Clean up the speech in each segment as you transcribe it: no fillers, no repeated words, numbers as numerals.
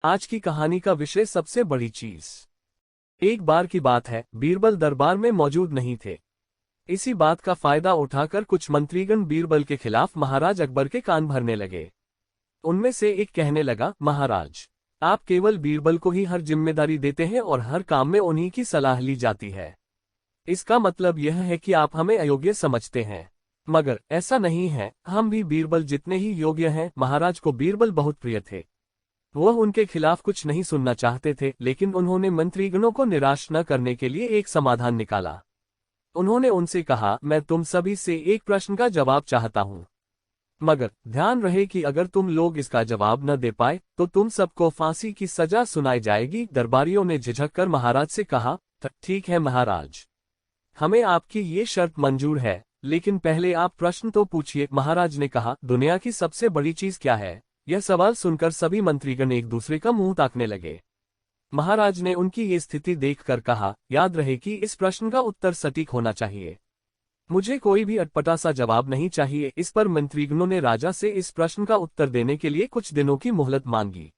आज की कहानी का विषय सबसे बड़ी चीज। एक बार की बात है, बीरबल दरबार में मौजूद नहीं थे। इसी बात का फायदा उठाकर कुछ मंत्रीगण बीरबल के खिलाफ महाराज अकबर के कान भरने लगे। उनमें से एक कहने लगा, महाराज, आप केवल बीरबल को ही हर जिम्मेदारी देते हैं और हर काम में उन्हीं की सलाह ली जाती है। इसका मतलब यह है कि आप हमें अयोग्य समझते हैं। मगर ऐसा नहीं है, हम भी बीरबल जितने ही योग्य हैं। महाराज को बीरबल बहुत प्रिय थे। वह उनके खिलाफ कुछ नहीं सुनना चाहते थे, लेकिन उन्होंने मंत्रीगणों को निराश न करने के लिए एक समाधान निकाला। उन्होंने उनसे कहा, मैं तुम सभी से एक प्रश्न का जवाब चाहता हूं, मगर ध्यान रहे कि अगर तुम लोग इसका जवाब न दे पाए तो तुम सबको फांसी की सजा सुनाई जाएगी। दरबारियों ने झिझक कर महाराज से कहा, ठीक है महाराज, हमें आपकी ये शर्त मंजूर है, लेकिन पहले आप प्रश्न तो पूछिए। महाराज ने कहा, दुनिया की सबसे बड़ी चीज क्या है? यह सवाल सुनकर सभी मंत्रीगण एक दूसरे का मुंह ताकने लगे। महाराज ने उनकी ये स्थिति देखकर कहा, याद रहे कि इस प्रश्न का उत्तर सटीक होना चाहिए। मुझे कोई भी अटपटा सा जवाब नहीं चाहिए। इस पर मंत्रीगणों ने राजा से इस प्रश्न का उत्तर देने के लिए कुछ दिनों की मोहलत मांगी।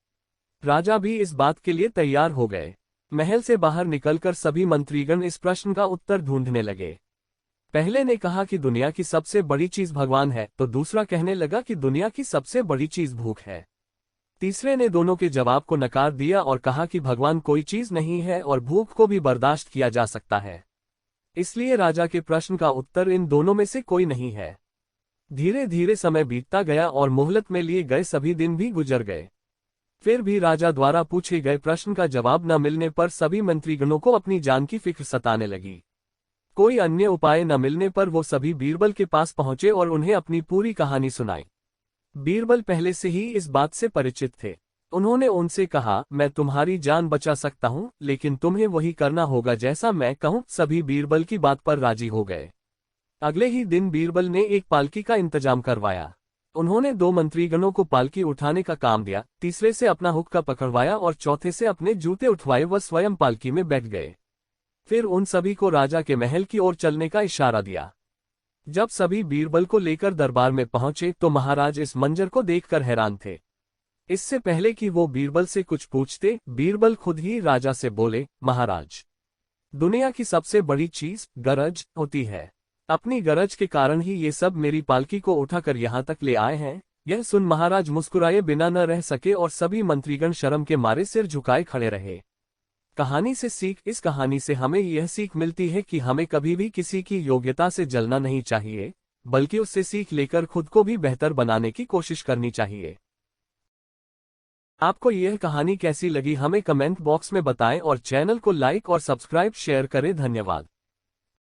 राजा भी इस बात के लिए तैयार हो गए। महल से बाहर निकलकर सभी मंत्रीगण इस प्रश्न का उत्तर ढूंढने लगे। पहले ने कहा कि दुनिया की सबसे बड़ी चीज भगवान है, तो दूसरा कहने लगा कि दुनिया की सबसे बड़ी चीज भूख है। तीसरे ने दोनों के जवाब को नकार दिया और कहा कि भगवान कोई चीज नहीं है और भूख को भी बर्दाश्त किया जा सकता है। इसलिए राजा के प्रश्न का उत्तर इन दोनों में से कोई नहीं है। धीरे धीरे समय बीतता गया और मोहलत में लिए गए सभी दिन भी गुजर गए। फिर भी राजा द्वारा पूछे गए प्रश्न का जवाब न मिलने पर सभी मंत्रीगणों को अपनी जान की फिक्र सताने लगी। कोई अन्य उपाय न मिलने पर वो सभी बीरबल के पास पहुंचे और उन्हें अपनी पूरी कहानी सुनाई। बीरबल पहले से ही इस बात से परिचित थे। उन्होंने उनसे कहा, मैं तुम्हारी जान बचा सकता हूं, लेकिन तुम्हें वही करना होगा जैसा मैं कहूं। सभी बीरबल की बात पर राजी हो गए। अगले ही दिन बीरबल ने एक पालकी का इंतजाम करवाया। उन्होंने दो मंत्रीगणों को पालकी उठाने का काम दिया, तीसरे से अपना हुक्का पकड़वाया और चौथे से अपने जूते उठवाए। वह स्वयं पालकी में बैठ गए। फिर उन सभी को राजा के महल की ओर चलने का इशारा दिया। जब सभी बीरबल को लेकर दरबार में पहुंचे तो महाराज इस मंजर को देखकर हैरान थे। इससे पहले कि वो बीरबल से कुछ पूछते, बीरबल खुद ही राजा से बोले, महाराज, दुनिया की सबसे बड़ी चीज गरज होती है। अपनी गरज के कारण ही ये सब मेरी पालकी को उठाकर यहाँ तक ले आए हैं। यह सुन महाराज मुस्कुराए बिना न रह सके और सभी मंत्रीगण शर्म के मारे सिर झुकाए खड़े रहे। कहानी से सीख। इस कहानी से हमें यह सीख मिलती है कि हमें कभी भी किसी की योग्यता से जलना नहीं चाहिए, बल्कि उससे सीख लेकर खुद को भी बेहतर बनाने की कोशिश करनी चाहिए। आपको यह कहानी कैसी लगी हमें कमेंट बॉक्स में बताएं और चैनल को लाइक और सब्सक्राइब शेयर करें। धन्यवाद।